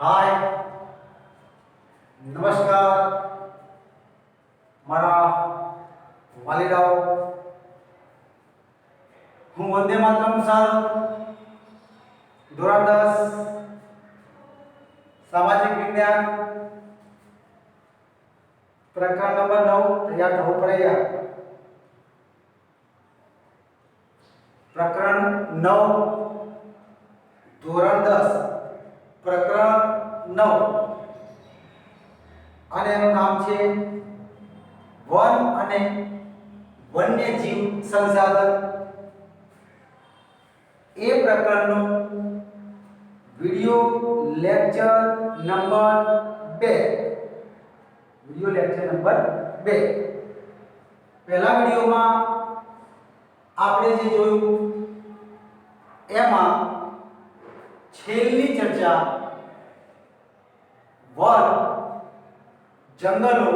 हाय नमस्कार મારા વાલીડાઓ હું વંદે માતરમ સર ધોરણ 10 સામાજિક વિજ્ઞાન પ્રકરણ નંબર 9 તૈયાર થવું પડેगा। પ્રકરણ 9 ધોરણ 10 પ્રકરણ 9 અને એનું નામ છે વન અને વન્યજીવ સંસાધન। એ પ્રકરણનો વિડિયો લેક્ચર નંબર 2 પહેલા વિડિયોમાં આપણે જે જોયું એમાં છેલ્લી ચર્ચા વન જંગલો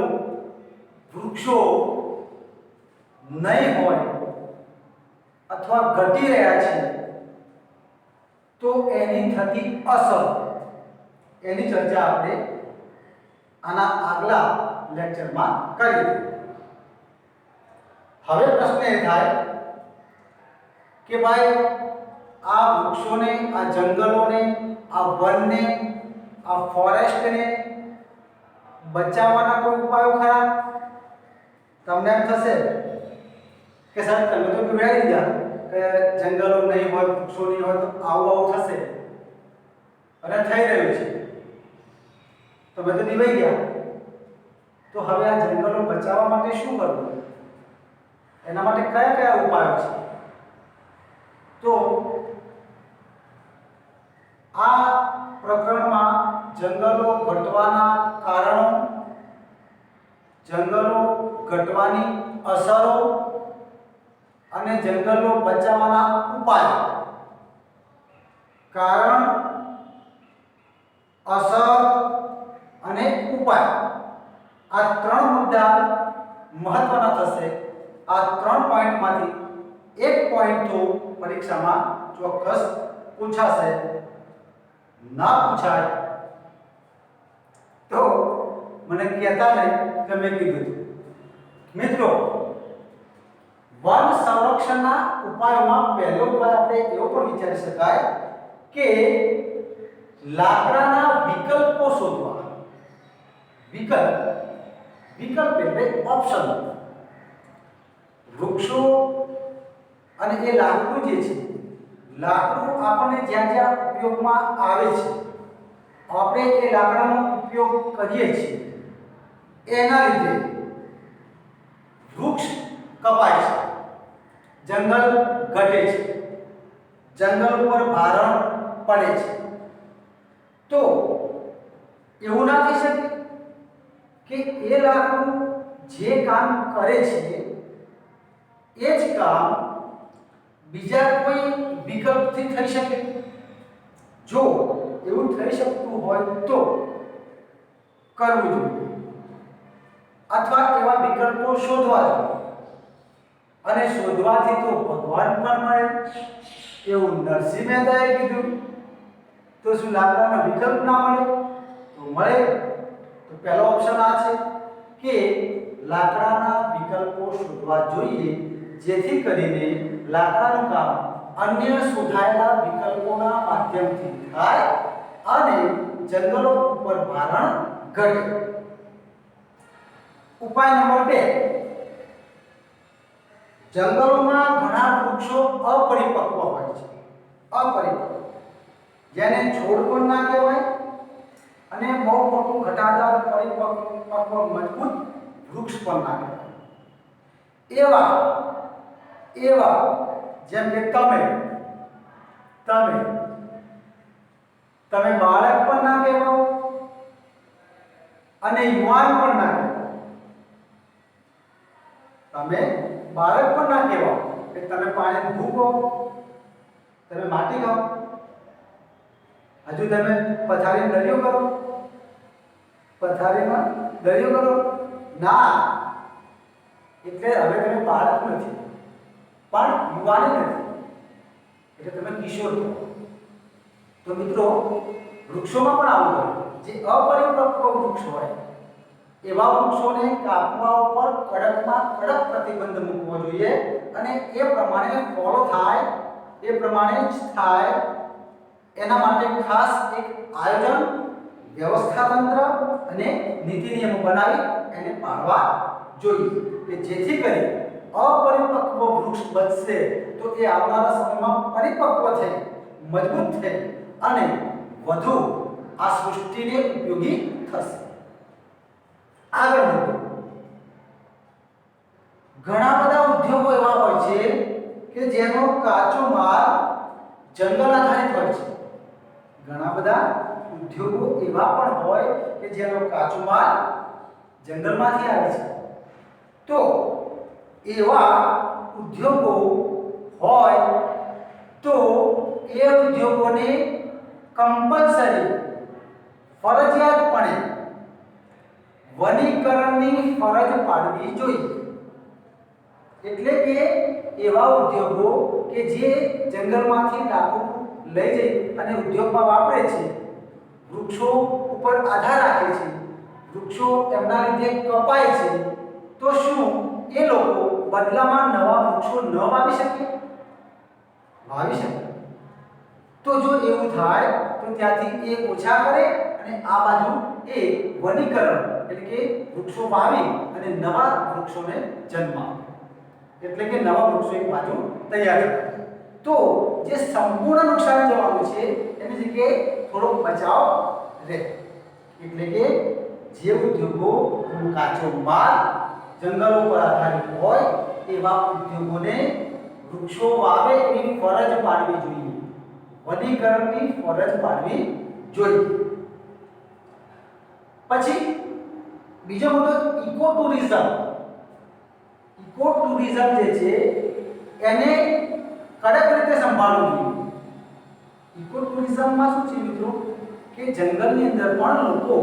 વૃક્ષો નહીં હોય અથવા ઘટી રહ્યા છે તો એની થતી અસર એની ચર્ચા આપણે આના આગલા લેક્ચરમાં કરી। હવે પ્રશ્ન એ થાય કે ભાઈ આ વૃક્ષોને આ જંગલોને આ વનને આ ફોરેસ્ટને બચાવવાના કોઈ ઉપાયો ખરા? તમને એમ થશે કે સર તમે તો બિગડાવી દીધા કે જંગલો નહીં હોય વૃક્ષો નહીં હોય તો આવું થશે અને થઈ રહ્યું છે, તમે તો દિવાઈ ગયા। તો હવે આ જંગલો બચાવવા માટે શું કરવું, એના માટે કયા કયા ઉપાયો છે? તો આ પ્રકરણમાં જંગલો ઘટવાના કારણો, જંગલો ઘટવાની અસરો અને જંગલો બચાવવાના ઉપાય, કારણ, અસર અને ઉપાય, આ ત્રણ મુદ્દા મહત્વના થશે। આ ત્રણ પોઈન્ટમાંથી એક પોઈન્ટ તો પરીક્ષામાં ચોક્કસ પૂછાશે, ના પૂછાય તો મને કહેતા નહીં કે મેં કીધું। મિત્રો, વન સંરક્ષણના ઉપાયોમાં પહેલો ઉપાય આપણે એવો પણ વિચારી શકાય કે લાકડાના વિકલ્પો શોધવા। વિકલ્પ એટલે ઓપ્શન। વૃક્ષો અને એ લાકડું જે છે, લાકડું આપણને જ્યાં જ્યાં ઉપયોગમાં આવે છે, આપણે એ લાકડાનો ઉપયોગ કરીએ છીએ, એના લીધે વૃક્ષ કપાય છે, જંગલ ઘટે છે, જંગલ ઉપર ભારણ પડે છે। તો એવું ના થઈ શકે કે એ લાકડું જે કામ કરે છે એ જ કામ બીજા કોઈ વિકલ્પથી થઈ શકે? જો એવું થઈ શકતું હોય તો કરવું જોઈએ, અથવા એવા વિકલ્પો શોધવા જોઈએ। અને શોધવાથી તો ભગવાન પણ મળે એવું નરસિંહ મહેતાએ કીધું। તો શું લાકડાનો વિકલ્પ ના મળે? તો મળે। તો પહેલો ઓપ્શન આ છે કે લાકડાના વિકલ્પો શોધવા જોઈએ, જેથી કરીને લાકડાનું કામ અન્ય શોધાયેલા વિકલ્પોના માધ્યમથી થાય અને જંગલો ઉપર ભારણ ઘટે। ઉપાય નંબર 2, જંગલોમાં ઘણા વૃક્ષો અપરિપક્વ હોય છે, અપરિપક્વ, જેને છોડ પણ ના કહેવાય અને બહુ મોટું ઘટાદાર પરિપક્વ મજબૂત વૃક્ષ પણ ના કહેવાય। એવા જેમ કે તમે બાળક પણ ના કહેવાય અને યુવાન પણ ના કહેવાય। તમે બાળક પણ ના કહેવાય કે તમે પાણી ભૂકો, તમે માટી ખાઓ, હજુ તમે પથારી દરિયો કરો, પથારીમાં દરિયો કરો ના, એટલે હવે તમે બાળક નથી પણ યુવાની નથી, એટલે તમે કિશોર છો। તો મિત્રો વૃક્ષોમાં પણ આવું હોય, જે અપરિપક્વ વૃક્ષ હોય એવા વૃક્ષોને કાપવા ઉપર કડકમાં કડક પ્રતિબંધ મૂકવો જોઈએ અને એ પ્રમાણે ફોલો થાય, એ પ્રમાણે જ થાય એના માટે ખાસ એક આયોજન, વ્યવસ્થા તંત્ર અને નીતિ નિયમો બનાવી એને પાળવા જોઈએ કે જેથી કરી અપરિપક્વ વૃક્ષ બચશે તો એ આવનારા સમયમાં પરિપક્વ થઈ, મજબૂત થઈ અને વધુ આ સૃષ્ટિને ઉપયોગી થશે. આગળ ઘણા બધા ઉદ્યોગો એવા હોય છે કે જેનો કાચો માલ જંગલ આધારિત હોય છે. ઘણા બધા ઉદ્યોગો એવા પણ હોય કે જેનો કાચો માલ જંગલમાંથી આવે છે. તો એવા ઉદ્યોગો હોય તો એ ઉદ્યોગોને કમ્પલસરી ફરજિયાતપણે વનીકરણની ફરજ પાડવી જોઈએ. એટલે કે એવા ઉદ્યોગો કે જે જંગલમાંથી લાકડું લઈ જઈ અને ઉદ્યોગમાં વાપરે છે, વૃક્ષો ઉપર આધાર રાખે છે, વૃક્ષો એમના લીધે કપાય છે, તો શું એ લોકો બદલામાં નવા વૃક્ષો ન વાવી શકે? વાવી શકે. તો જો એવું થાય તો ત્યાંથી એ ઓછા કરે અને આ બાજુ એ વનીકરણ એટલે કે વૃક્ષો વાવી અને નવા વૃક્ષોને જન્મ આપે, એટલે કે નવા વૃક્ષો એક બાજુ તૈયાર કરે. તો જે સંપૂર્ણ નુકસાન જવાનું છે એની જગ્યાએ થોડો બચાવ રહે. એટલે કે જે ઉદ્યોગો કાચો માલ જંગલો પર આધારિત હોય એવા ઉદ્યોગોને વૃક્ષો વાવે એની ફરજ પાડવી જોઈએ, વનીકરણની ફરજ પાડવી જોઈએ. પછી બીજો મુદ્દો ઇકો ટુરિઝમ. ઇકો ટુરિઝમ જે છે એને કડક રીતે સંભાળવું જોઈએ. ઇકો ટુરિઝમમાં શું છે મિત્રો કે જંગલની અંદર પણ લોકો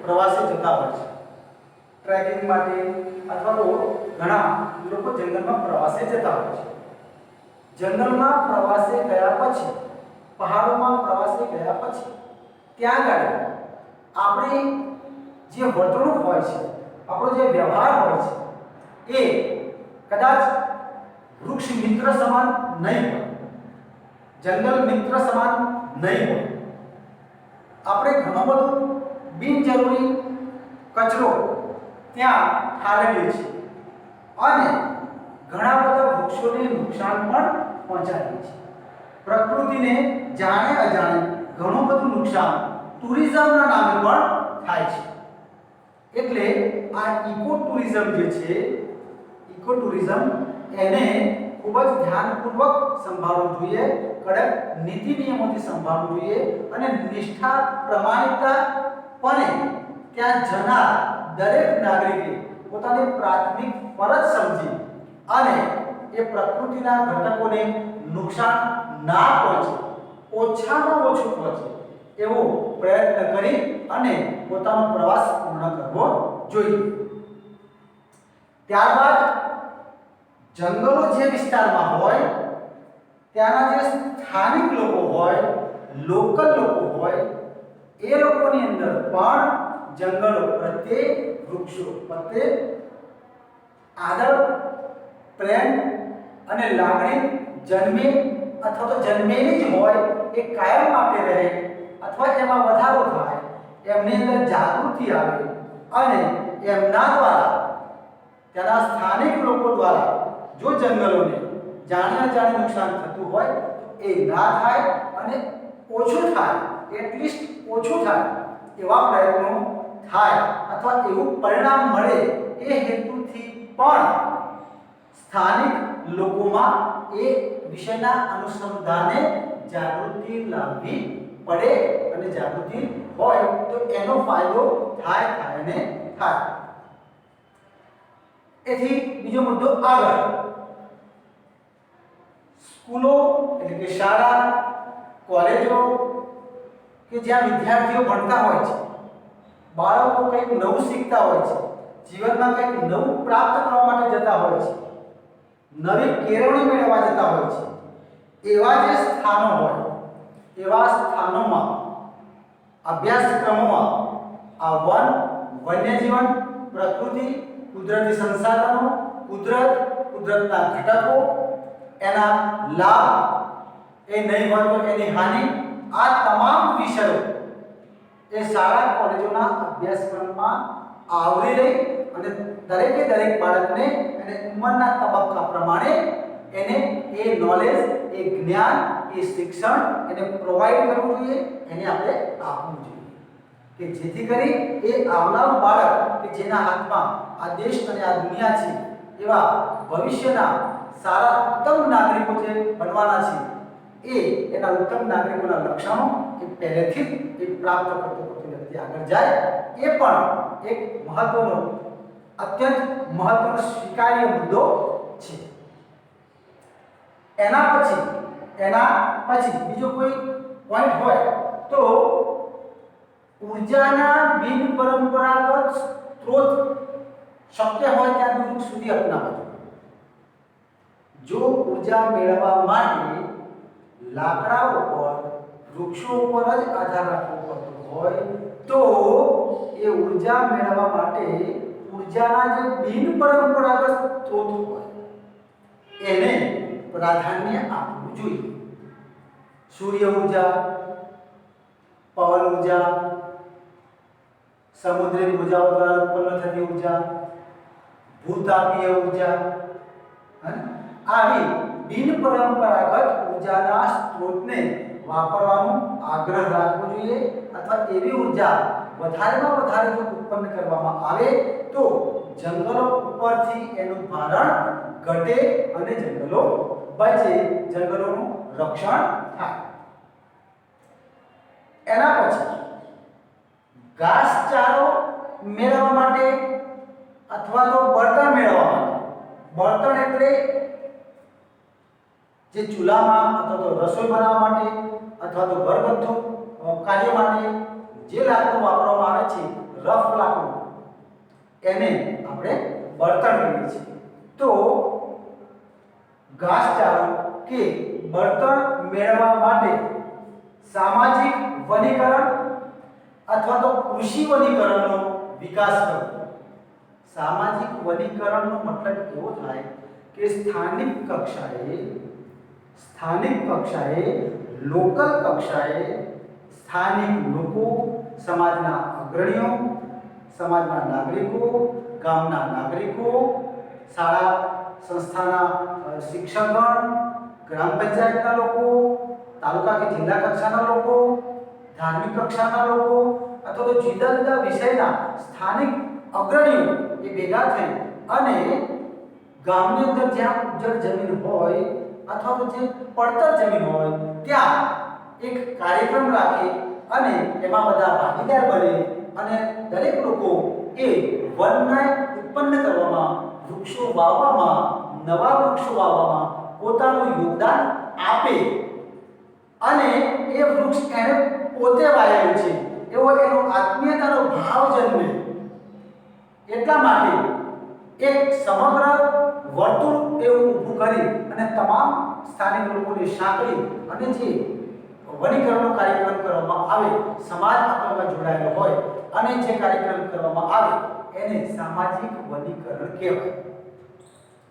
પ્રવાસે જતા હોય છે, ટ્રેકિંગ માટે અથવા તો ઘણા લોકો જંગલમાં પ્રવાસે જતા હોય છે. જંગલમાં પ્રવાસે ગયા પછી, પહાડોમાં પ્રવાસે ગયા પછી ત્યાં આગળ આપણી જે વર્તણૂક હોય છે, આપણો જે વ્યવહાર હોય છે એ કદાચ વૃક્ષ મિત્ર સમાન નહીં હોય, જંગલ મિત્ર સમાન નહીં હોય. આપણે ઘણું બધું બિનજરૂરી કચરો ત્યાં ઠાલવીએ છીએ અને ઘણા બધા વૃક્ષોને નુકસાન પણ પહોંચાડીએ છીએ. પ્રકૃતિને જાણે અજાણે ઘણું બધું નુકસાન ટુરિઝમના નામે પણ થાય છે. એટલે આ ઇકો ટુરિઝમ જે છે, ઇકો ટુરિઝમ એને ખૂબ જ ધ્યાનપૂર્વક સંભાળવું જોઈએ, કડક નીતિ નિયમોથી સંભાળવું જોઈએ અને નિષ્ઠા પ્રમાણિકતાપણે ત્યાં જનાર દરેક નાગરિકે પોતાની પ્રાથમિક ફરજ સમજી અને એ પ્રકૃતિના ઘટકોને નુકસાન ના પહોંચે, ઓછામાં ઓછું પહોંચે એવો પ્રયત્ન કરી અને પોતાનો પ્રવાસ પૂર્ણ કરવો જોઈએ. ત્યારબાદ જંગલો જે વિસ્તારમાં હોય ત્યાંના જે સ્થાનિક લોકો હોય, લોકલ લોકો હોય, એ લોકોની અંદર પણ જંગલો પ્રત્યે, વૃક્ષો પ્રત્યે આદર, પ્રેમ અને લાગણી જન્મે અથવા તો જન્મેલી જ હોય એ કાયમ માટે રહે અથવા એમાં વધારો થાય, એમની અંદર જાગૃતિ આવે અને એમના દ્વારા, ત્યાંના સ્થાનિક લોકો દ્વારા જો જંગલોને જાણે અજાણે નુકસાન થતું હોય તો એ ના થાય અને ઓછું થાય, એટલીસ્ટ ઓછું થાય એવા પ્રયત્નો થાય અથવા એવું પરિણામ મળે એ હેતુથી પણ સ્થાનિક લોકોમાં એ વિષયના અનુસંધાને જાગૃતિ લાવવી પડે અને જાગૃતિ હોય તો એનો ફાયદો થાય અને થાય. એથી બીજો મુદ્દો આગળ, સ્કૂલો એટલે કે શાળા, કોલેજો કે જ્યાં વિદ્યાર્થીઓ ભણતા હોય છે, બાળકો કંઈક નવું શીખતા હોય છે, જીવનમાં કંઈક નવું પ્રાપ્ત કરવા માટે જતા હોય છે, નવી કેળવણી મેળવવા જતા હોય છે, એવા જે સ્થાનો હોય એવા સ્થાનોમાં અભ્યાસક્રમોમાં આ વન્યજીવન, પ્રકૃતિ, કુદરતી સંસાધનો, કુદરતના ઘટકો, એના લાભ, એ નહીં હોય તો એની હાનિ, આ તમામ વિષયો એ શાળા કોલેજોના અભ્યાસક્રમમાં આવરી લઈ અને દરેક બાળકને એને ઉંમરના તબક્કા પ્રમાણે એને એ નોલેજ, એ જ્ઞાન, એ શિક્ષણ એને પ્રોવાઈડ કરવું જોઈએ, એને આપણે આપવું જોઈએ કે જેથી કરી એ આવનારું બાળક કે જેના હાથમાં આ દેશ અને આ દુનિયા છે, એવા ભવિષ્યના સારા ઉત્તમ નાગરિકો જે બનવાના છે, એ એના ઉત્તમ નાગરિકોના લક્ષણો એ પહેલેથી જ એ પ્રાપ્ત કરતો વ્યક્તિ આગળ જાય, એ પણ એક મહત્વનો, અત્યંત મહત્વનો સ્વીકાર્ય મુદ્દો છે. એના પછી બીજો કોઈ પોઈન્ટ હોય તો ઉર્જાના બિન પરંપરાગત સ્ત્રોત શક્ય હોય ત્યાં સુધી અપનાવવા. જો ઉર્જા મેળવવા માટે લાકડા ઉપર, વૃક્ષો ઉપર જ આધાર રાખવો પડતો હોય તો એ ઉર્જા મેળવવા માટે ઉર્જાના જે બિન પરંપરાગત સ્ત્રોત હોય એને પ્રાધાન્ય આપવું જોઈએ. સૂર્ય ઉર્જા, પવન ઉર્જા, સમુદ્રી ઉર્જાઓ દ્વારા ઉત્પન્ન થતી ઉર્જા, ભૂતાપીય ઉર્જા, આવી બિન પરંપરાગત ઉર્જાના સ્ત્રોતને વાપરવાનો આગ્રહ રાખવો જોઈએ. અથવા એવી ઉર્જા વધારેમાં વધારે જો ઉત્પન્ન કરવામાં આવે તો જંગલો ઉપરથી એનું ભારણ ઘટે અને જંગલો બચે, જંગલોનું રક્ષણ થાય. એના પછી ઘાસચારો મેળવવા માટે અથવા તો બળતણ મેળવવા માટે, બળતણ એટલે જે ચૂલામાં અથવા તો રસોઈ બનાવવા માટે અથવા તો ઘરગથ્થુ કાર્ય માટે જે લાકડું વાપરવામાં આવે છે, રફ લાકડું, એને આપણે બળતણ કહીએ છીએ. તો ઘાસચારો કે બળતણ મેળવવા માટે સામાજિક વનીકરણ અથવા તો કૃષિ વનીકરણનો વિકાસ કરવો. સામાજિક વનીકરણનો મતલબ એવો થાય કે સ્થાનિક કક્ષાએ લોકલ કક્ષાએ સ્થાનિક લોકો, સમાજના અગ્રણીઓ, સમાજના નાગરિકો, ગામના નાગરિકો, શાળા સંસ્થાના શિક્ષકગણ, ગ્રામ પંચાયતના લોકો, તાલુકા કે જિલ્લા કક્ષાના લોકો, ધાર્મિક કક્ષાના લોકો અથવા તો જુદા જુદા વિષયના સ્થાનિક અગ્રણીઓ એ ભેગા થઈ અને ગામની અંદર જ્યાં ઉજ્જડ જમીન હોય અથવા તો જે પડતર જમીન હોય ત્યાં એક કાર્યક્રમ રાખે અને એમાં બધા ભાગીદાર બને અને દરેક લોકો એ વનને ઉત્પન્ન કરવામાં, વૃક્ષો વાવવામાં, નવા વૃક્ષો વાવવામાં પોતાનું યોગદાન આપે અને એ વૃક્ષ એને પોતે વાયેલું છે એવો એનો આત્મીયતાનો ભાવ જન્મે. એટલા માટે એક સમગ્ર વર્તુળ એવું ઊભું કરી અને તમામ સ્થાનિક લોકોને સાંકળી અને જે વનીકરણનો કાર્યક્રમ કરવામાં આવે, સમાજ આમાં જોડાયેલો હોય અને જે કાર્યક્રમ કરવામાં આવે એને સામાજિક વનીકરણ કહેવાય.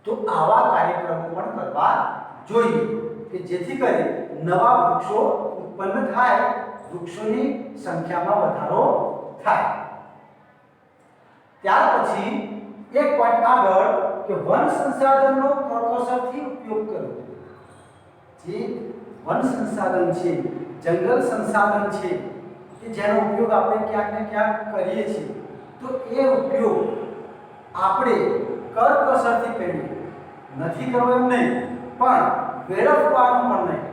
તો આવા કાર્યક્રમો પણ કરવા જોઈએ કે જેથી કરી નવા વૃક્ષો ઉત્પન્ન થાય, વૃક્ષોની સંખ્યામાં વધારો થાય. ત્યાર પછી એક પોઈન્ટ આગળ કે વન સંસાધનનો કરકસરથી ઉપયોગ કરવો. જે વન સંસાધન છે, જંગલ સંસાધન છે કે જેનો ઉપયોગ આપણે ક્યાંક ને ક્યાંક કરીએ છીએ, તો એ ઉપયોગ આપણે કરકસરથી કરીએ. નથી કરવો એમ નહીં, પણ વેડફવાનું પણ નહીં,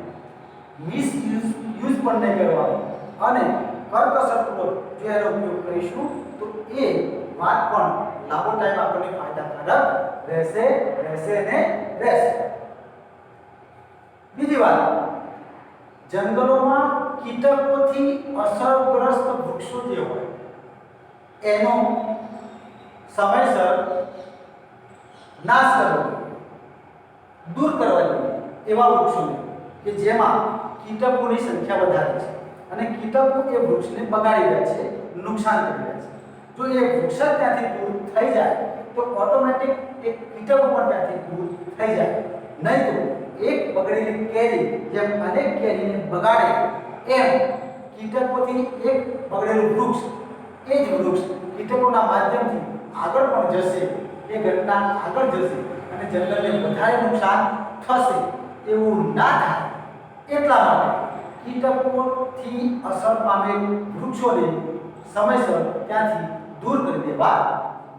મિસયુઝ પણ નહીં કરવાનો અને કરકસરપૂર્વક જો એનો ઉપયોગ કરીશું તો એ વાત પણ લાંબો ટાઈમ આપણને ફાયદાકારક રહેશે. બીજી વાત, જંગલોમાં કીટકોથી અસરગ્રસ્ત વૃક્ષો જે હોય એનો સમયસર નાશ કરવો, દૂર કરવા જોઈએ એવા વૃક્ષોને કે જેમાં કીટકોની સંખ્યા વધારે છે અને કીટકો એ વૃક્ષને બગાડી રહ્યા છે, નુકસાન કરી રહ્યા છે. જો એ વૃક્ષ ત્યાંથી દૂર થઈ જાય તો ઓટોમેટિક એક કીટકો પણ ત્યાંથી દૂર થઈ જાય. નહીં તો એક બગડેલી કેરી જેમ અનેક કેરીને બગાડે એમ કીટકોથી એક બગડેલું વૃક્ષ, એ જ વૃક્ષ કીટકોના માધ્યમથી આગળ પણ જશે, એ ઘટના આગળ જશે અને જંગલને વધારે નુકસાન થશે. એવું ના થાય એટલા માટે કીટકોથી અસર પામેલ વૃક્ષોને સમયસર ત્યાંથી દૂર કરી દેવા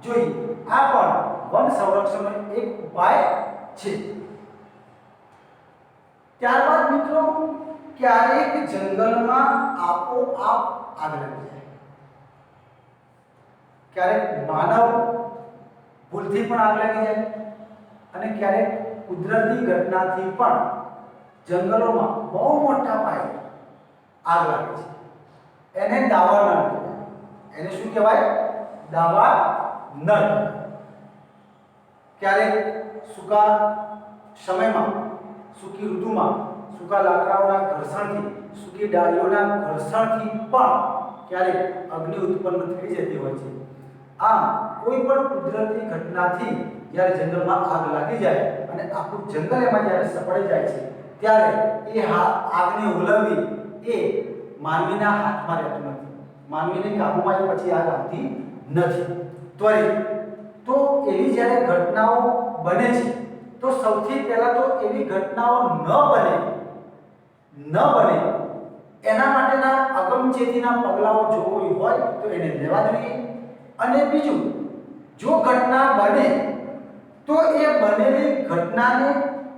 જોઈએ. આ પણ વન સંરક્ષણનો એક ઉપાય છે. ત્યારબાદ મિત્રો, ક્યારેક જંગલમાં આપોઆપ આગ લાગી જાય, ક્યારેક માનવ ભૂલથી પણ આગ લાગી જાય અને ક્યારેક કુદરતી ઘટનાથી પણ જંગલોમાં બહુ મોટા પાયે આગ લાગે છે. એને દાવા ન કહેવાય. એને શું કહેવાય? દાવા ન કહેવાય. ક્યારેક સૂકા સમયમાં, સૂકી ઋતુમાં સૂકા લાકડાઓના ઘર્ષણથી, સૂકી ડાળીઓના ઘર્ષણથી પણ ક્યારેક અગ્નિ ઉત્પન્ન થઈ જતી હોય છે. આમ કોઈ પણ કુદરતી ઘટનાથી જ્યારે જંગલમાં આગ લાગી જાય અને આખું જંગલ એમાં જ્યારે સપડાઈ જાય છે ત્યારે એ આગને ઓલવવી એ માનવીના હાથમાં રહેતું નથી. માનવીને કાબૂમાં પછી આગ આવતી નથી. ત્વરિત તો એવી જ્યારે ઘટનાઓ બને છે તો સૌથી પહેલા તો એવી ઘટનાઓ ન બને એના માટેના અગમચેતીના પગલાઓ જો કોઈ હોય તો એને લેવા જોઈએ. અને બીજું, જો ઘટના બને તો એ બનેલી ઘટનાને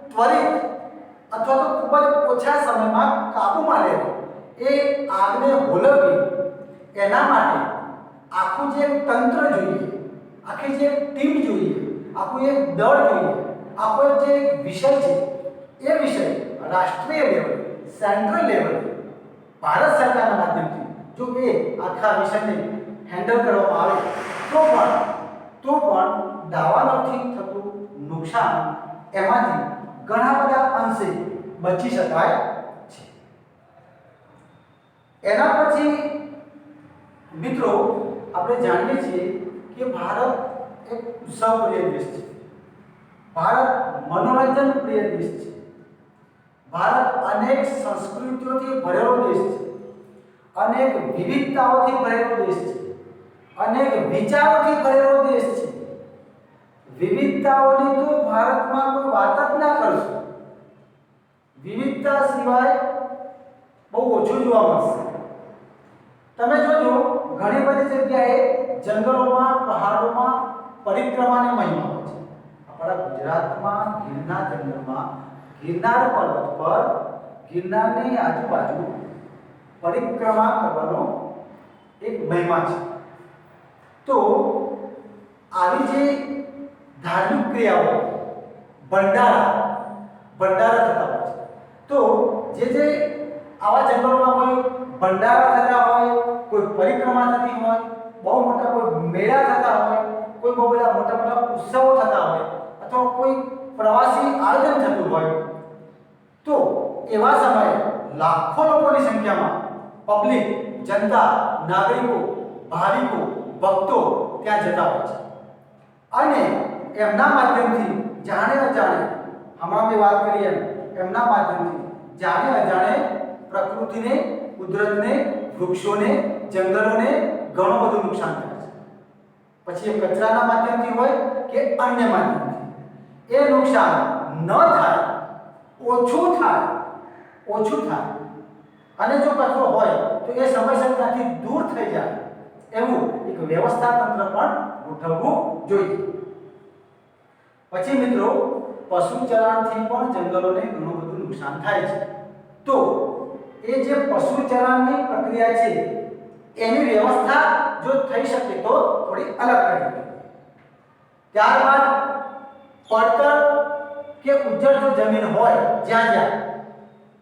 ત્વરિત અથવા તો ખૂબ જ ઓછા સમયમાં કાબૂમાં લેવી, એ આગને હોલવવી, એના માટે આખું જે તંત્ર જોઈએ, આખી જે ટીમ જોઈએ, આખું એક દળ જોઈએ, આખો જે વિષય છે એ વિષય રાષ્ટ્રીય લેવલ, સેન્ટ્રલ લેવલ, ભારત સરકારના માધ્યમથી જો એ આખા વિષયને હેન્ડલ કરવામાં આવે તો પણ દાવાનળથી થતું નુકસાન એમાંથી ઘણા બધા અંશે બચી શકાય છે. એના પછી મિત્રો, આપણે જાણીએ છીએ કે ભારત એક ઉત્સવપ્રિય દેશ છે. ભારત મનોરંજન પ્રિય દેશ છે. ભારત અનેક સંસ્કૃતિઓથી ભરેલો દેશ છે, અનેક વિવિધતાઓથી ભરેલો દેશ છે, અનેક વિચારોથી ભરેલો દેશ છે. વિવિધતાઓની તો ભારતમાં કોઈ વાત જ ના કરશો. વિવિધતા સિવાય બહુ ઓછું જોવા મળશે. તમે જોજો, ઘણી બધી જગ્યાએ જંગલોમાં, પહાડોમાં પરિક્રમાની મહિમા હોય છે. આપણા ગુજરાતમાં ગિરનાર જંગલમાં, ગિરનાર પર્વત પર, ગિરનારની આજુબાજુ પરિક્રમા કરવાનો એક મહિમા છે. તો આવી જે ધાર્મિક ક્રિયાઓ, ભંડારા થતા હોય છે. તો જે આવા જંગલોમાં કોઈ ભંડારા થતા હોય, કોઈ પરિક્રમા થતી હોય, બહુ મોટા કોઈ મેળા થતા હોય, કોઈ બહુ બધા મોટા ઉત્સવો થતા હોય, અથવા કોઈ પ્રવાસી આયોજન થતું હોય, તો એવા સમયે લાખો લોકોની સંખ્યામાં પબ્લિક, જનતા, નાગરિકો, ભાવિકો, ભક્તો ત્યાં જતા હોય છે. અને એમના માધ્યમથી જાણે અજાણે, હમણાં મેં વાત કરી એમના માધ્યમથી જાણે અજાણે પ્રકૃતિને, કુદરતને, વૃક્ષોને, જંગલોને ઘણું બધું નુકસાન થાય છે. પછી એ કચરાના માધ્યમથી હોય કે અન્ય માધ્યમથી, એ નુકસાન ન થાય, ઓછું થાય અને જો કચરો હોય તો એ સમયસર ત્યાંથી દૂર થઈ જાય એવું એક વ્યવસ્થા તંત્ર પણ ગોઠવવું જોઈએ. પછી મિત્રો, પશુ ચરાણથી પણ જંગલોને ઘણું બધું નુકસાન થાય છે. તો એ જે પશુ ચરાણની પ્રક્રિયા છે એની વ્યવસ્થા જો થઈ શકે તો થોડી અલગ કરવી. ત્યારબાદ પડતર કે ઉજ્જડ જો જમીન હોય, જ્યાં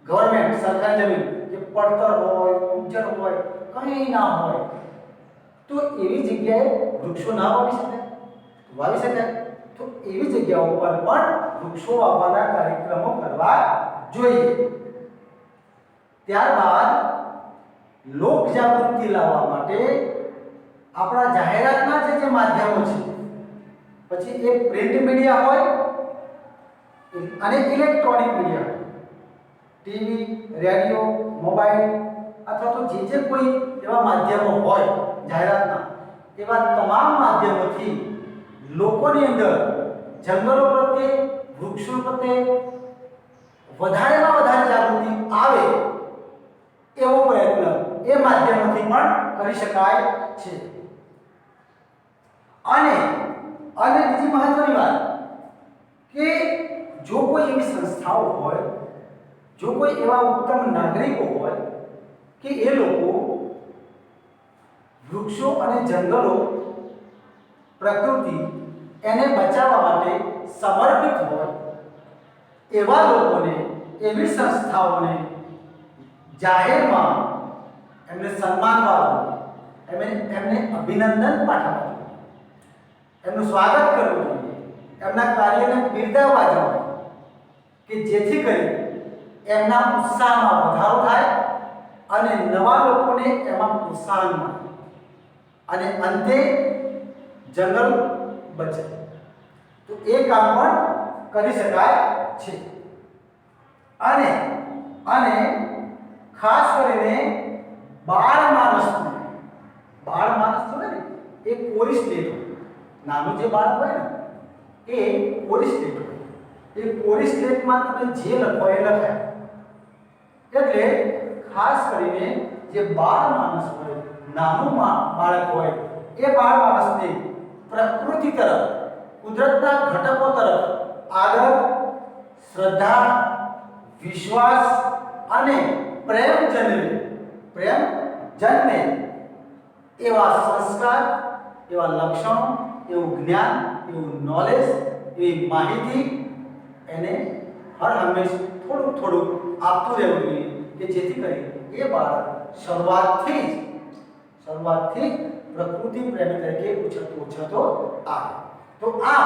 ગવર્મેન્ટ, સરકારી જમીન કે પડતર હોય, ઉજ્જડ હોય, કંઈ ના હોય, તો એવી જગ્યાએ વૃક્ષો ના વાવી શકાય. તો એવી જગ્યાઓ પર પણ વૃક્ષો વાવવાના કાર્યક્રમો કરવા જોઈએ. ત્યારબાદ લોક જાગૃતિ લાવવા માટે આપણા જાહેરાતના જે માધ્યમો છે, પછી એ પ્રિન્ટ મીડિયા હોય અને electronic media, TV, radio, mobile અથવા તો જે કોઈ એવા માધ્યમો હોય જાહેરાતના, એવા તમામ માધ્યમોથી લોકોની અંદર જંગલો પ્રત્યે, વૃક્ષો પ્રત્યે વધારેમાં વધારે જાગૃતિ આવે એવો પ્રયત્ન એ માધ્યમોથી પણ કરી શકાય છે. અને બીજી મહત્વની વાત કે જો કોઈ એવી સંસ્થાઓ હોય, જો કોઈ એવા ઉત્તમ નાગરિકો હોય કે એ લોકો વૃક્ષો અને જંગલો, પ્રકૃતિ એને બચાવવા માટે સમર્પિત હોય, એવા લોકોને, એવી સંસ્થાઓને જાહેરમાં એમને સન્માનવાનું, એમને અભિનંદન પાઠવવાનું, એમનું સ્વાગત કરવું જોઈએ, એમના કાર્યને બિરદાવવા જોઈએ કે જેથી કરી એમના ઉત્સાહમાં વધારો થાય અને નવા લોકોને એમાં પ્રોત્સાહન મળે અને અંતે જંગલ બચે. તો એ કામ પણ કરી શકાય છે. અને ખાસ કરીને બાળ માણસ હોય ને, એ કોરી સ્લેટ હોય, નાનું જે બાળક હોય ને એ કોરી સ્લેટ હોય. એ કોરી સ્લેટમાં તમે જે લખો એ લખાય. એટલે ખાસ કરીને જે બાળ માણસ હોય, નાનું બાળક હોય, એ બાળ માણસને પ્રકૃતિ તરફ, કુદરતના ઘટકો તરફ આદર, શ્રદ્ધા, વિશ્વાસ અને પ્રેમ જન્મે એવા સંસ્કાર, એવા લક્ષણો, એવું જ્ઞાન, એવું નોલેજ, એવી માહિતી એને હર હંમેશ થોડું આપતું રહેવું જોઈએ કે જેથી કરી એ બાળક શરૂઆતથી જ પ્રકૃતિ પ્રેમી તરીકે ઉછળતો આવે. તો આ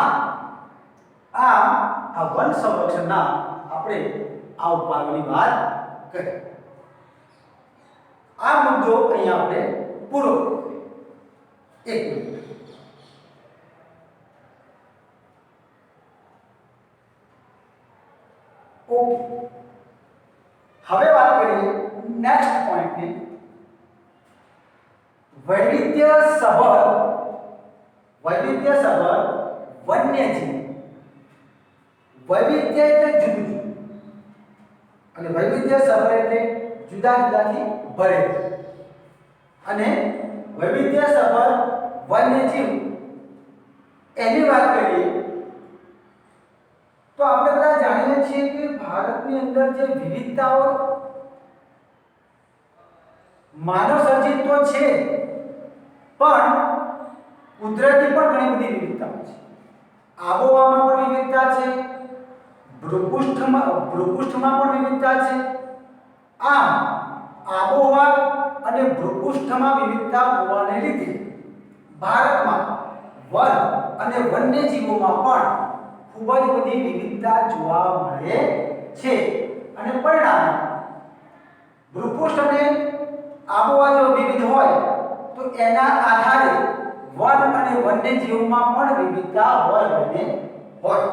વન સંરક્ષણના આપણે આ ઉપાયોની વાત કરી. આ મુદ્દો અહીંયા આપણે પૂરો. એક મિનિટ. ઓકે, હવે વાત કરીએ નેક્સ્ટ પોઈન્ટની. વૈવિધ્યસભર વન્યજીવ. વૈવિધ્ય એટલે જુદું અને વૈવિધ્યસભર એટલે જુદા જુદાથી ભરેલું. અને વૈવિધ્યસભર વન્યજીવ એની વાત કરીએ તો આપણે બધા જાણીએ છીએ કે ભારતની અંદર જે વિવિધતાઓ માનવ સર્જિત તો છે, પણ કુદરતી પણ ઘણી બધી વિવિધતાઓ છે. આબોહવામાં પણ વિવિધતા છે, ભૂપૃષ્ઠમાં પણ વિવિધતા છે. આમ આબોહવા અને ભૂપૃષ્ઠમાં વિવિધતા હોવાને લીધે ભારતમાં વન અને વન્યજીવોમાં પણ ખૂબ જ બધી વિવિધતા જોવા મળે છે. અને પરિણામે ભૂપૃષ્ઠ અને આબોહવા જો વિવિધ હોય તો એના આધારે વન અને વન્યજીવોમાં પણ વિવિધતા હોય.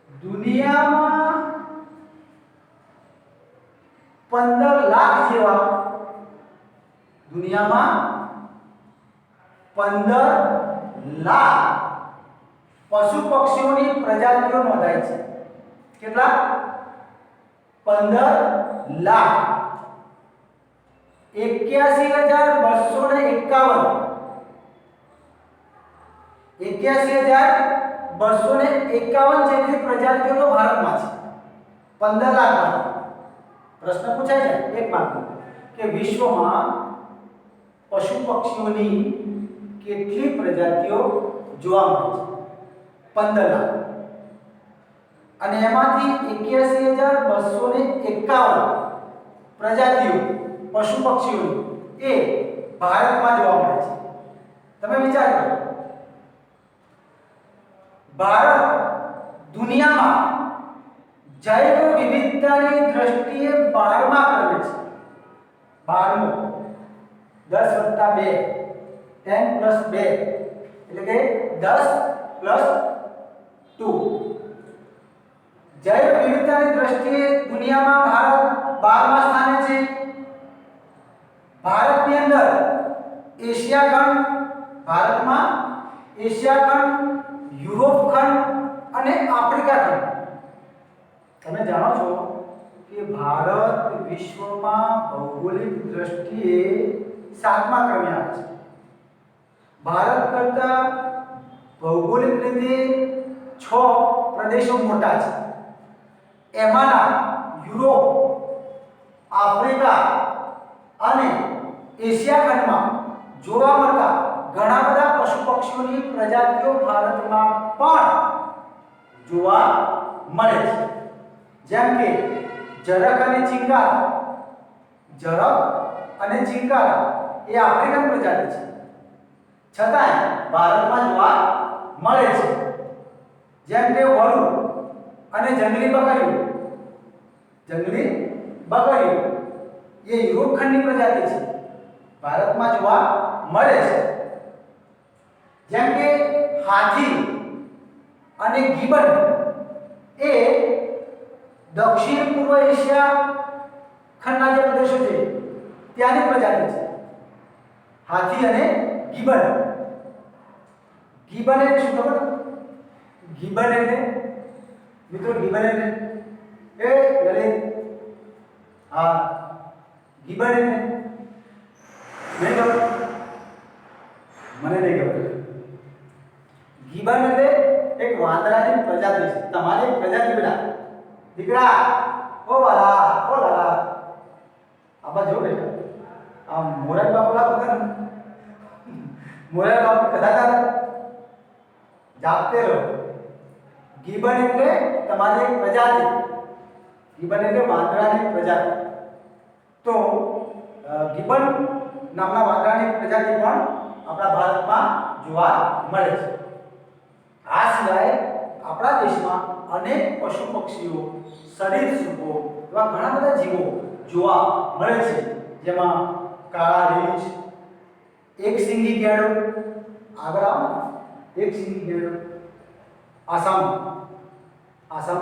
દુનિયામાં 15 લાખ જેવા 15 લાખ પશુ પક્ષીઓની પ્રજાતિઓ નોંધાઈ છે. કેટલા? 15 લાખ. 81,251 જેટલી પ્રજાતિઓ તો ભારતમાં છે. 15 લાખમાં. પ્રશ્ન પૂછાય છે એક માત્ર કે વિશ્વમાં પશુ પક્ષીઓની કેટલી પ્રજાતિઓ જોવા મળે છે? 15 લાખ. અને એમાંથી 81,251 પ્રજાતિઓ પશુ પક્ષીઓની એ ભારતમાં જોવા મળે છે. તમે વિચાર કરો, ભારત દુનિયામાં જૈવ વિવિધતાની દ્રષ્ટિએ 12મા ક્રમે છે. 12મો 10 + 2 10 + 2 એટલે કે 10 + 2. જૈવ વિવિધતાની દ્રષ્ટિએ દુનિયામાં ભારત 12મા સ્થાને છે. ભારતની અંદર એશિયા ખંડ, ભારતમાં એશિયા ખંડ, યુરોપ ખંડ અને આફ્રિકા ખંડ. તમે જાણો છો કે ભારત વિશ્વમાં ભૌગોલિક દ્રષ્ટિએ 7મા ક્રમે આવે છે. ભારત કરતા ભૌગોલિક રીતે 6 પ્રદેશો મોટા છે. એમાંના યુરોપ, આફ્રિકા અને એશિયા ખંડમાં જોવા મળતા ઘણા બધા પશુ પક્ષીઓની પ્રજાતિઓ ભારતમાં પણ જોવા મળે છે. જેમ કે જરખ અને ચિંકારા. જરખ અને ચિંકારા એ આફ્રિકન પ્રજાતિ છે, છતાંય ભારતમાં જોવા મળે છે. જેમ કે વરુ અને જંગલી બકરીઓ. જંગલી બકરીઓ એ યુરોપ ખંડની પ્રજાતિ છે, ભારતમાં જોવા મળે છે. જેમ કે હાથી અને ગિબન એ દક્ષિણ પૂર્વ એશિયા ખંડના જે પ્રદેશો છે ત્યાંની પ્રજાતિ છે. હાથી અને ગિબન. ગિબન એટલે શું ખબર? ગિબન એટલે મિત્રો ગિબન એટલે લલિત હા ગિબન એટલે નહીં ખબર? મને નહીં ખબર. ગિબન એટલે એક વાંદરાની પ્રજાતિ છે. તમારી એક પ્રજાતિ બેટા દીકરા ઓ વાલા ઓ લાલા આબા જો બેટા આ મોરારી બાપુ વગર મોરારી બાપુ કદાચ જાગતે રહો. ગિબન એટલે તમારી એક પ્રજાતિ. ગિબન એટલે વાંદરાની પ્રજાતિ. તો ગિબન નામના વાંદરાની પ્રજાતિ પણ આપણા ભારતમાં જોવા મળે છે. આ સિવાય આપણા દેશમાં અનેક પશુ પક્ષીઓ, સરીસૃપો એવા ઘણા બધા જીવો જોવા મળે છે. જેમાં કાળા રીંછ, એક સિંગી ગેંડો. આગળ આવો ને, એક સિંગી ગેંડો આસામ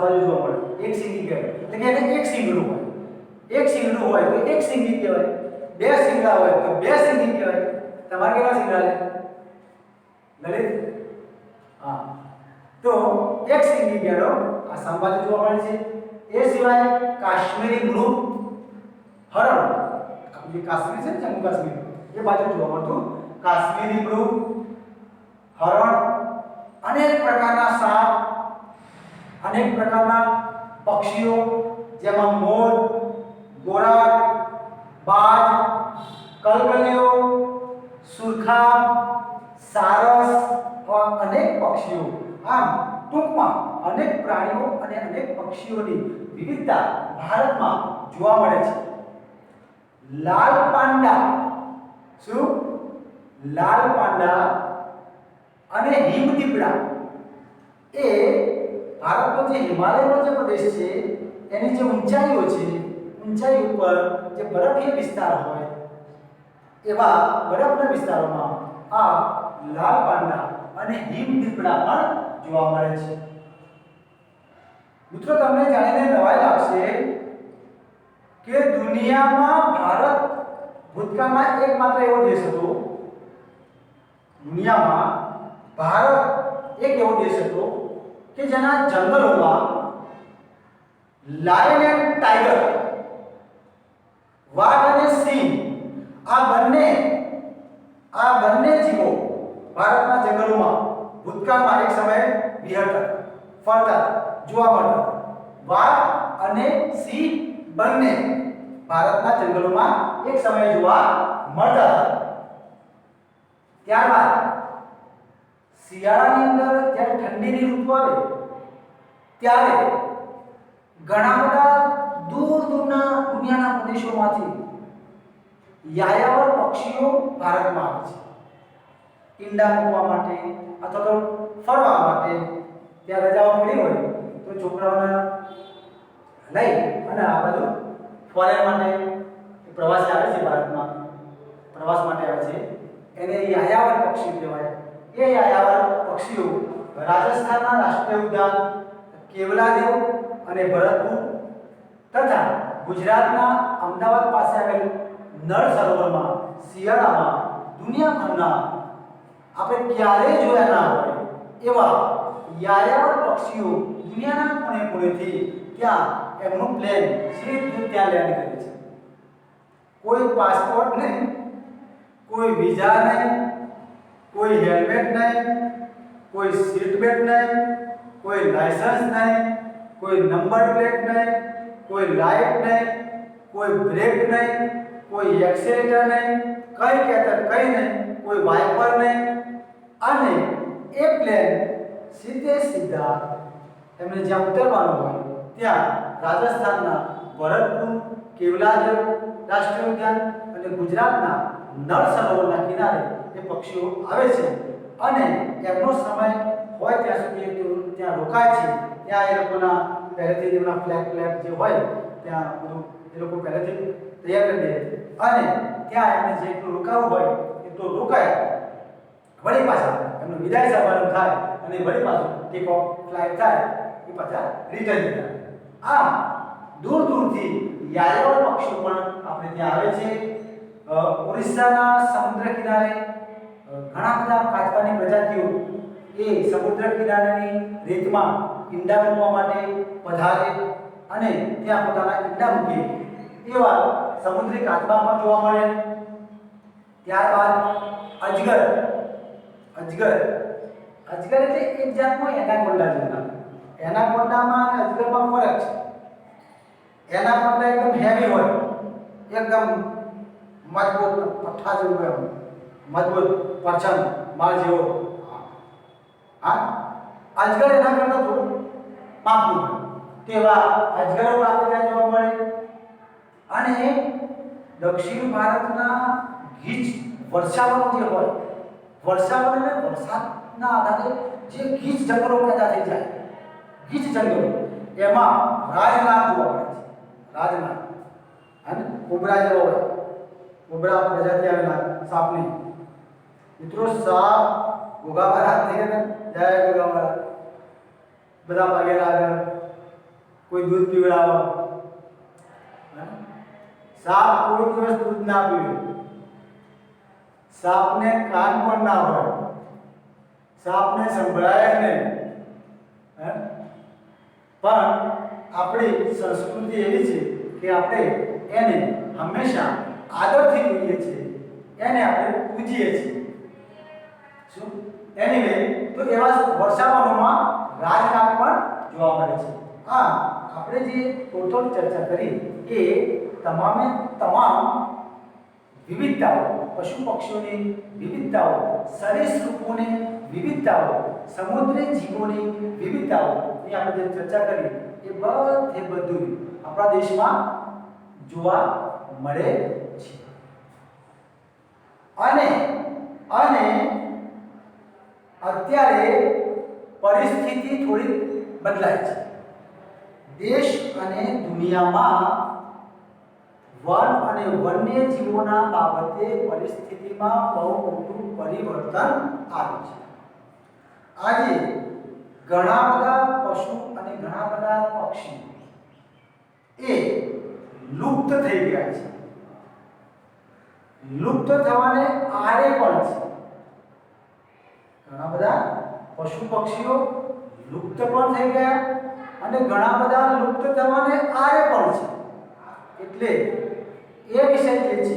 બાજુ જોવા મળે. એક સિંગી ગેંડો એટલે કે એને એક સિંગડું હોય. એક સિંગડું હોય તો એક સિંગી કહેવાય. બે સિંગડા હોય તો બે સિંગી કહેવાય. તમારે કેટલા સિંગડા લે લલિત? હા, તો એક સિંગી ગેંડો આસામ બાજુ જોવા મળે છે. એ સિવાય કાશ્મીરી મૃગ, હરણ, જે કાશ્મીર છે ને જમ્મુ કાશ્મીર એ બાજુ જોવા મળતું કાશ્મીરી મૃગ, હરણ, અનેક પ્રકારના સાપ, અનેક પ્રકારના પક્ષીઓ જેમાં મોર, ગોરાડ, બાજ, કલકલિયો, સુરખાબ, સારસ અનેક પક્ષીઓ. આમ ટૂંકમાં અનેક પ્રાણીઓ અને અનેક પક્ષીઓની વિવિધતા ભારતમાં જોવા મળે છે. લાલ પાંડા. શું? લાલ પાંડા અને હિમદીપડા એ ભારતનો જે હિમાલયનો જે પ્રદેશ છે એની જે ઊંચાઈઓ છે, ઊંચાઈ ઉપર જે બરફીય વિસ્તાર હોય એવા બરફના વિસ્તારોમાં આ લાલ પાંડા અને હિમદીપડા પણ જોવા મળે છે. મિત્રો તમને જાણીને નવાઈ લાગશે કે દુનિયામાં ભારત ભૂતકાળમાં એકમાત્ર એવો દેશ હતો. દુનિયામાં ભારત એક એવો દેશ હતો કે જેના જંગલોમાં લાયન એન્ડ ટાઈગર, વાઘ અને સિંહ આ બંને જીવો ભારતના જંગલોમાં ભૂતકાળમાં એક સમયે વિહરતા, ફરતા જોવા મળતા. વાઘ અને સિંહ બંને ભારતના જંગલોમાં એક સમયે જોવા મળતા હતા. ત્યારબાદ શિયાળાની અંદર જ્યારે ઠંડીની ઋતુ આવે ત્યારે ઘણા બધા દૂર દૂરના દુનિયાના પ્રદેશોમાંથી યાયાવર પક્ષીઓ ભારતમાં આવે છે. ઈંડા મૂકવા માટે અથવા તો ફરવા માટે. ત્યાં રજાઓ પડી હોય તો છોકરાઓને લઈ અને આ બધું ફોરેન માટે પ્રવાસી આવે છે ભારતમાં પ્રવાસ માટે આવે છે એને યાયાવર પક્ષી કહેવાય. એ યાયાવર પક્ષીઓ રાજસ્થાનના રાષ્ટ્રીય ઉદ્યાન કેવલાદેવ અને ભરતપુર તથા ગુજરાતના અમદાવાદ પાસે આવેલ નળ સરોવરમાં શિયાળામાં દુનિયાભરના આપણે ક્યારેય જોયા ના હોય એવા યાયાવર પક્ષીઓ દુનિયાના ખૂણે ખૂણેથી ત્યાં એમનું પ્લેન સીધું ત્યાં લેન્ડ કરે છે. કોઈ પાસપોર્ટ નહીં, કોઈ વિઝા નહીં, કોઈ હેલ્મેટ નહીં, કોઈ સીટ બેલ્ટ નહીં, કોઈ લાયસન્સ નહીં, કોઈ નંબર પ્લેટ નહીં, કોઈ લાઇટ નહીં, કોઈ બ્રેક નહીં, કોઈ એક્સેલેટર નહીં, કઈ કહેતા કઈ નહીં, કોઈ વાઇપર નહીં અને એ પ્લેન સીધા એમને જ્યાં ઉતરવાનું હોય ત્યાં રાજસ્થાનના ભરતપુર કેવલાદેવ રાષ્ટ્રીય ઉદ્યાન અને ગુજરાતના નળ સરોવરના કિનારે એ પક્ષીઓ આવે છે અને એમનો સમય હોય ત્યાં સુધી ત્યાં રોકાય છે. ત્યાં એ લોકોના પહેલેથી એમના ફ્લેગ જે હોય ત્યાં બધું એ લોકો પહેલેથી તૈયાર કરી દે અને ત્યાં એમને જેટલું રોકાવું હોય એટલું રોકાય. વળી પાછા એમનું વિદાય સમારંભ થાય અને વળી પાછું ટેક ઓફ ફ્લાઇટ થાય એ પાછા રિટર્ન થાય. આ દૂર દૂરથી યાયાવર પક્ષીઓ પણ આપણે ત્યાં આવે છે. ઓરિસ્સાના સમુદ્ર કિનારે ઘણા બધા કાચબાની પ્રજાતિઓ એ સમુદ્ર કિનારેની રેતમાં ઈંડા મૂકવા માટે પધારે અને ત્યાં પોતાના ઈંડા મૂકે એવા સમુદ્રી કાચબા પણ જોવા મળે. ત્યારબાદ અજગર એટલે એક જાતનો એનાકોન્ડા જેવું. એનાકોન્ડામાં અને અજગરમાં ફરક છે. એનાકોન્ડા એકદમ હેવી હોય, એકદમ મજબૂત પઠ્ઠા જેવું હોય, મજબૂત પરછન માળ જેવો. હા, અજગર એના કરતા થોડું માપનું હોય તેવા અજગરો આપણે ત્યાં જોવા મળે. અને દક્ષિણ ભારતના ગીચ વર્ષાવનો જે હોય, વર્ષાવન એટલે વરસાદના આધારે જે ગીચ જંગલો પેદા થઈ જાય, ગીચ જંગલો એમાં રાજનાગ જોવા મળે છે. રાજનાગ અને કોબરા જેવો હોય, કોબરા પ્રજાતિ આવેલા સાપની. મિત્રો સાપ ગોગાવા હાથ થઈ ગયા, જય ગોગાવા બધા પગે લાગે, કોઈ દૂધ પીવડાવો. સાપ કોઈ દિવસ દૂધ ના પીવે, સાપને કાન પણ ના હોય, સાપને સંભળાય નહીં. પણ આપણી સંસ્કૃતિ એવી છે કે આપણે એને હંમેશા આદરથી જોઈએ છીએ, એને આપણે પૂજીએ છીએ. શું એનીવે તો એવા વર્ષાવનોમાં રાજનાગ પણ જોવા મળે છે. આ આપણે જે ટોટલ ચર્ચા કરી એ તમામ વિવિધતાઓ, પશુ પક્ષીઓની વિવિધતાઓ, સરીસૃપોની વિવિધતાઓ, સમુદ્રી જીવોની વિવિધતાઓ એ આપણે જે ચર્ચા કરી એ બધું આપણા દેશમાં જોવા મળે છે. અને અત્યારે પરિસ્થિતિ થોડી બદલાય છે. દેશ અને દુનિયામાં વન અને વન્ય જીવોના બાબતે પરિસ્થિતિમાં બહુ મોટું પરિવર્તન આવ્યું છે. આજે ઘણા બધા પશુ અને ઘણા બધા પક્ષી એ લુપ્ત થઈ ગયા છે. લુપ્ત થવાને આરે પણ છે. ઘણા બધા પશુ પક્ષીઓ લુપ્ત પણ થઈ ગયા અને ઘણા બધા લુપ્ત થવાને આરે પણ છે. એટલે એ વિષય જે છે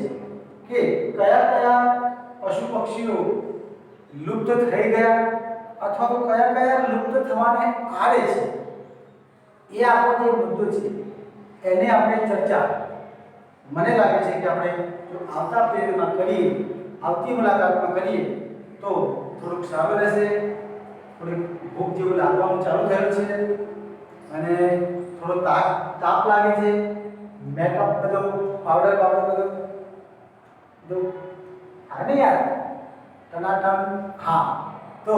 કે કયા પશુ પક્ષીઓ લુપ્ત થઈ ગયા અથવા તો કયા લુપ્ત થવાને આરે છે એ આપણો જે મુદ્દો છે એને આપણે ચર્ચા મને લાગે છે કે આપણે જો આવતા પેઢીમાં કરીએ, આવતી મુલાકાતમાં કરીએ તો થોડુંક સારું રહેશે. થોડીક ભૂખ જેવું લાગવાનું ચાલુ થયું છે અને થોડો તાપ લાગે છે. મેકઅપ બધો પાવડર બધું આને યાર ટનાટન. હા, તો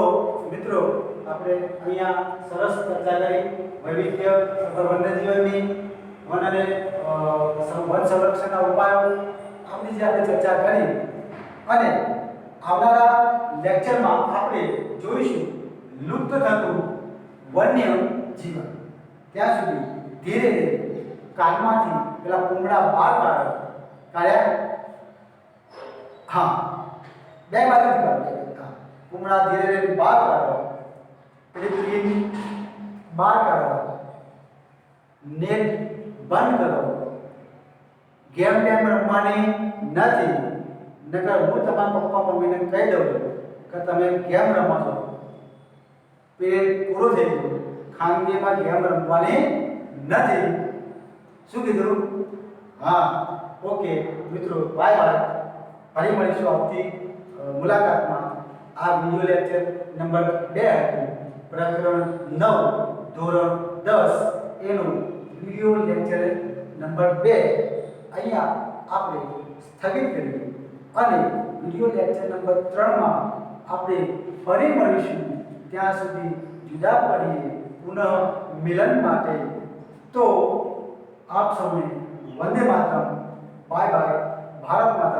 મિત્રો આપણે અહીંયા સરસ ચર્ચા કરી વૈવિધ્ય વન્યજીવનની વન અને વન સંરક્ષણના ઉપાયો આપણી જે આપણે ચર્ચા કરી અને આવનારા લેક્ચરમાં આપણે જોઈશું લુપ્ત થતું વન્ય જીવન. ત્યાં સુધી ધીરે ધીરે કાનમાંથી પેલા કુમડા બહાર કાઢ્યા. હા, બે બાજુથી કાઢ્યા. કુમડા ધીરે ધીરે બહાર કાઢો, પેલી બહાર કાઢો, નેટ બંધ કરો. ગેમ રમવાની નથી, નકર હું તમારા પપ્પા મમ્મીને કહી દઉં કે તમે ગેમ રમો છો. પીરિયડ પૂરો થઈ ગયો, ખાનગીમાં ગેમ રમવાની નથી. શું કીધું? હા, ઓકે મિત્રો, બાય બાય. ફરી મળીશું આવતી મુલાકાતમાં. આ વિડિયો લેક્ચર નંબર 2 હતું, પ્રકરણ 9 ધોરણ 10 એનું વિડિયો લેક્ચર નંબર 2 અહીંયા આપણે સ્થગિત કર્યું અને વિડિયો લેક્ચર નંબર 3 માં આપણે ફરી મળીશું. ત્યાં સુધી જુદા પડીએ પુનઃ મિલન માટે. તો આપ સૌને વંદે માતરમ. Bye bye. ભારત માતા.